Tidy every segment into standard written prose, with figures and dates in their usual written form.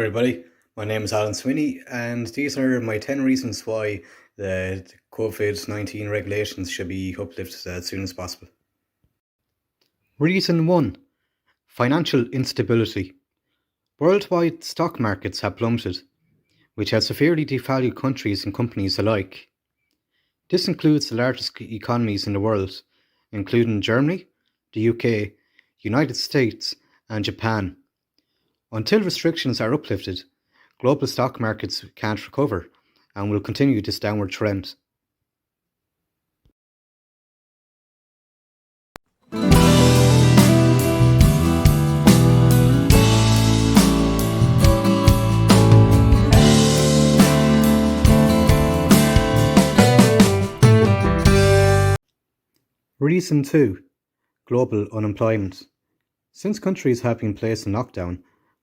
everybody. My name is Alan Sweeney, and these are my 10 reasons why the COVID-19 regulations should be uplifted as soon as possible. Reason 1. Financial instability. Worldwide stock markets have plummeted, which has severely devalued countries and companies alike. This includes the largest economies in the world, including Germany, the UK, United States, and Japan. Until restrictions are uplifted, global stock markets can't recover and will continue this downward trend. Reason 2. Global unemployment. Since countries have been placed in lockdown,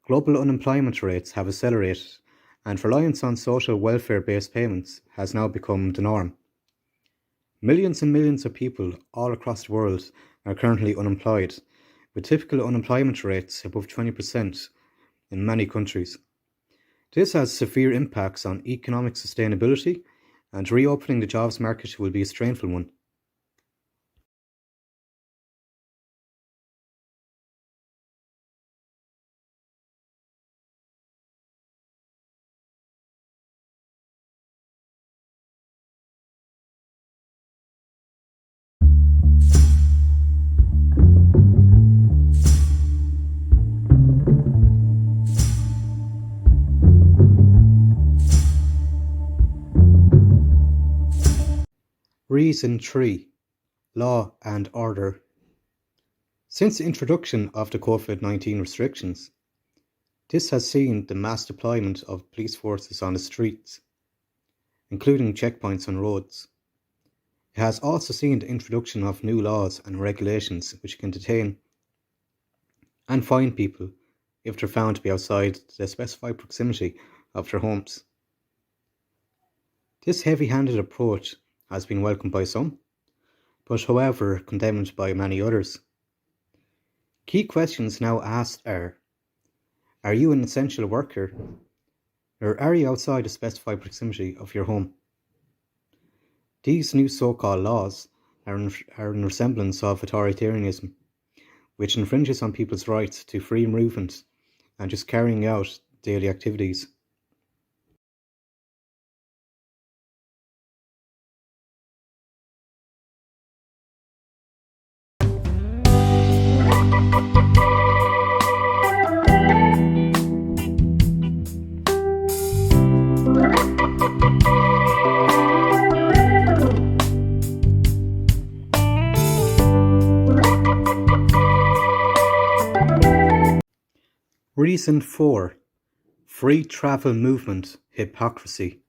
global unemployment rates have accelerated, and reliance on social welfare-based payments has now become the norm. Millions and millions of people all across the world are currently unemployed, with typical unemployment rates above 20% in many countries. This has severe impacts on economic sustainability, and reopening the jobs market will be a strainful one. Reason 3. Law and order. Since the introduction of the COVID-19 restrictions, this has seen the mass deployment of police forces on the streets, including checkpoints on roads. It has also seen the introduction of new laws and regulations which can detain and fine people if they're found to be outside the specified proximity of their homes. This heavy-handed approach has been welcomed by some, but however condemned by many others. Key questions now asked are you an essential worker, or are you outside the specified proximity of your home? These new so-called laws are in resemblance of authoritarianism, which infringes on people's rights to free movement and just carrying out daily activities. Reason 4. Free travel movement hypocrisy.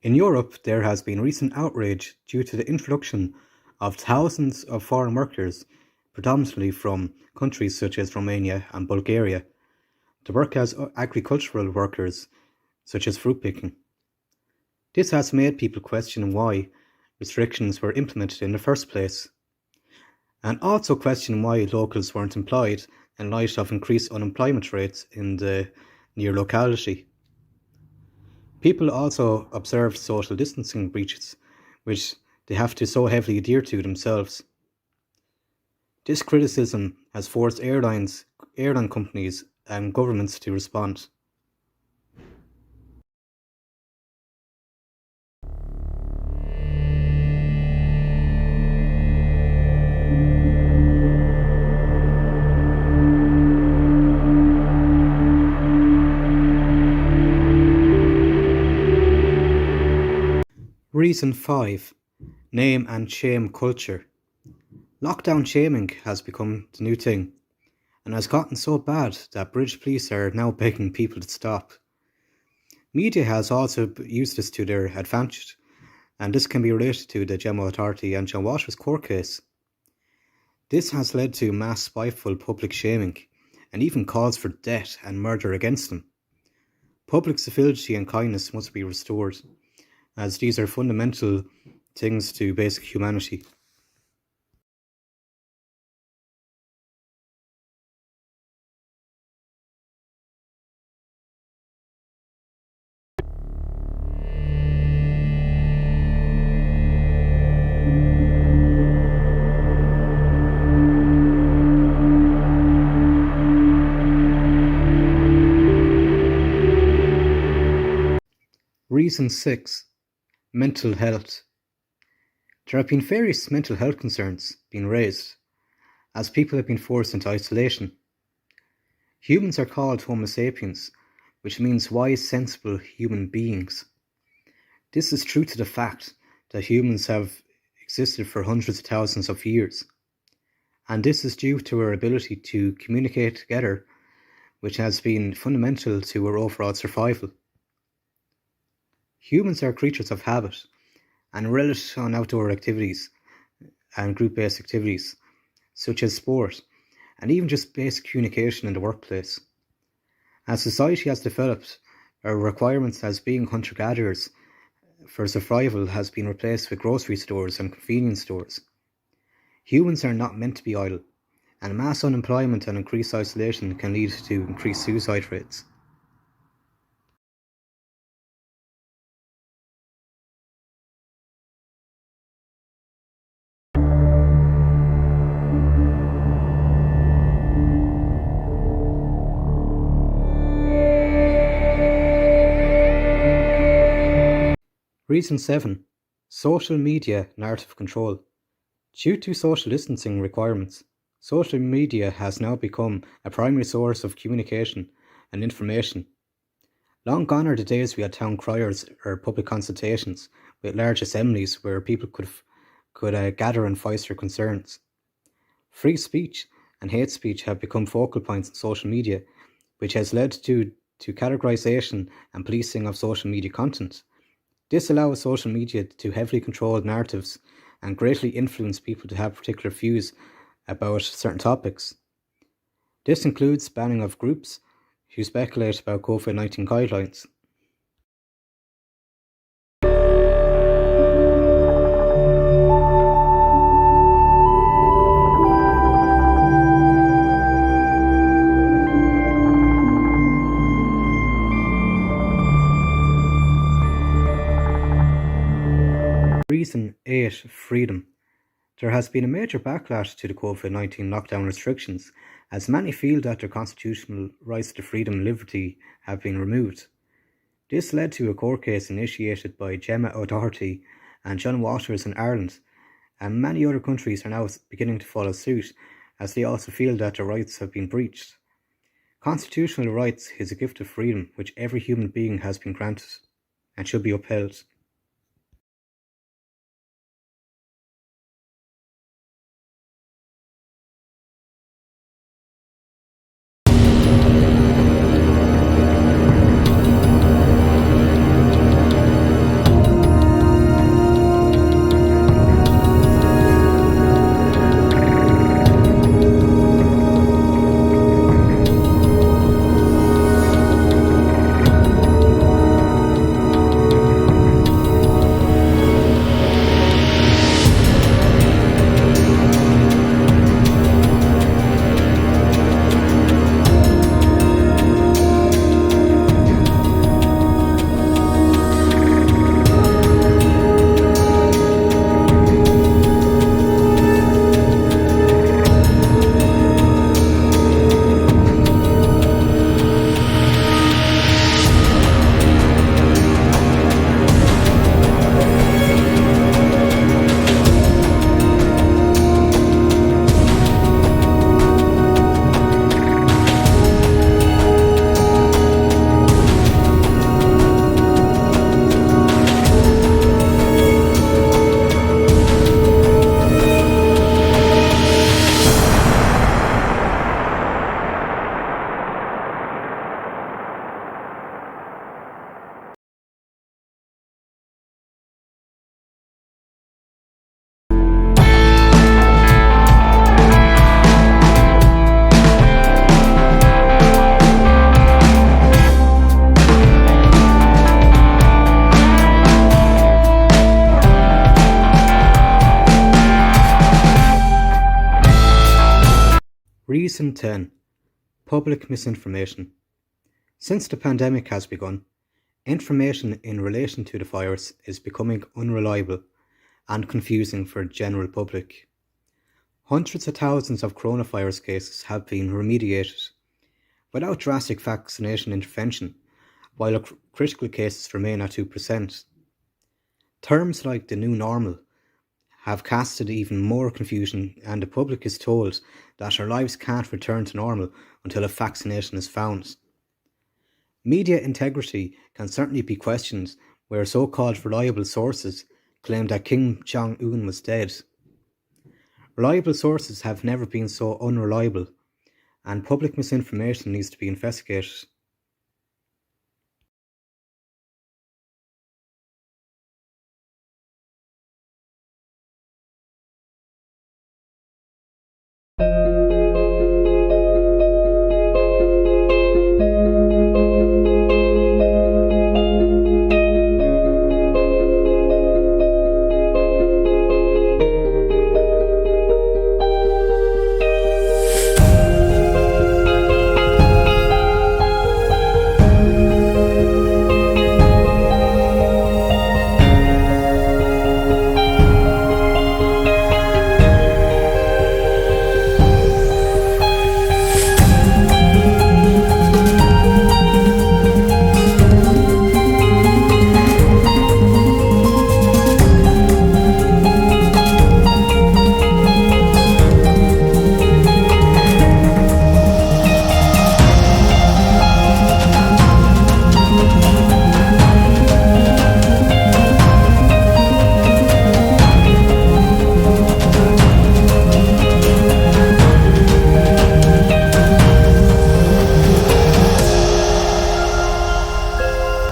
In Europe, there has been recent outrage due to the introduction of thousands of foreign workers, predominantly from countries such as Romania and Bulgaria, to work as agricultural workers, such as fruit picking. This has made people question why restrictions were implemented in the first place, and also question why locals weren't employed in light of increased unemployment rates in the near locality. People also observed social distancing breaches, which they have to so heavily adhere to themselves. This criticism has forced airline companies and governments to respond. Reason 5. Name and shame culture. Lockdown shaming has become the new thing, and has gotten so bad that British police are now begging people to stop. Media has also used this to their advantage, and this can be related to the Gemma Authority and John Walsh's court case. This has led to mass spiteful public shaming, and even calls for death and murder against them. Public civility and kindness must be restored, as these are fundamental things to basic humanity. Reason 6. Mental health. There have been various mental health concerns being raised as people have been forced into isolation. Humans are called Homo sapiens, which means wise, sensible human beings. This is true to the fact that humans have existed for hundreds of thousands of years, and this is due to our ability to communicate together, which has been fundamental to our overall survival. Humans are creatures of habit and relish on outdoor activities and group-based activities, such as sport, and even just basic communication in the workplace. As society has developed, our requirements as being hunter-gatherers for survival has been replaced with grocery stores and convenience stores. Humans are not meant to be idle, and mass unemployment and increased isolation can lead to increased suicide rates. Reason 7. Social media narrative control. Due to social distancing requirements, social media has now become a primary source of communication and information. Long gone are the days we had town criers or public consultations with large assemblies where people could gather and voice their concerns. Free speech and hate speech have become focal points in social media, which has led to categorization and policing of social media content. This allows social media to heavily control narratives and greatly influence people to have particular views about certain topics. This includes banning of groups who speculate about COVID-19 guidelines. Reason 8. Freedom. There has been a major backlash to the COVID-19 lockdown restrictions, as many feel that their constitutional rights to freedom and liberty have been removed. This led to a court case initiated by Gemma O'Doherty and John Waters in Ireland, and many other countries are now beginning to follow suit, as they also feel that their rights have been breached. Constitutional rights is a gift of freedom which every human being has been granted, and should be upheld. Reason 10. Public misinformation. Since the pandemic has begun, information in relation to the virus is becoming unreliable and confusing for the general public. Hundreds of thousands of coronavirus cases have been remediated. Without drastic vaccination intervention, while critical cases remain at 2%. Terms like the new normal have casted even more confusion, and the public is told that our lives can't return to normal until a vaccination is found. Media integrity can certainly be questioned where so-called reliable sources claim that Kim Jong-un was dead. Reliable sources have never been so unreliable, and public misinformation needs to be investigated.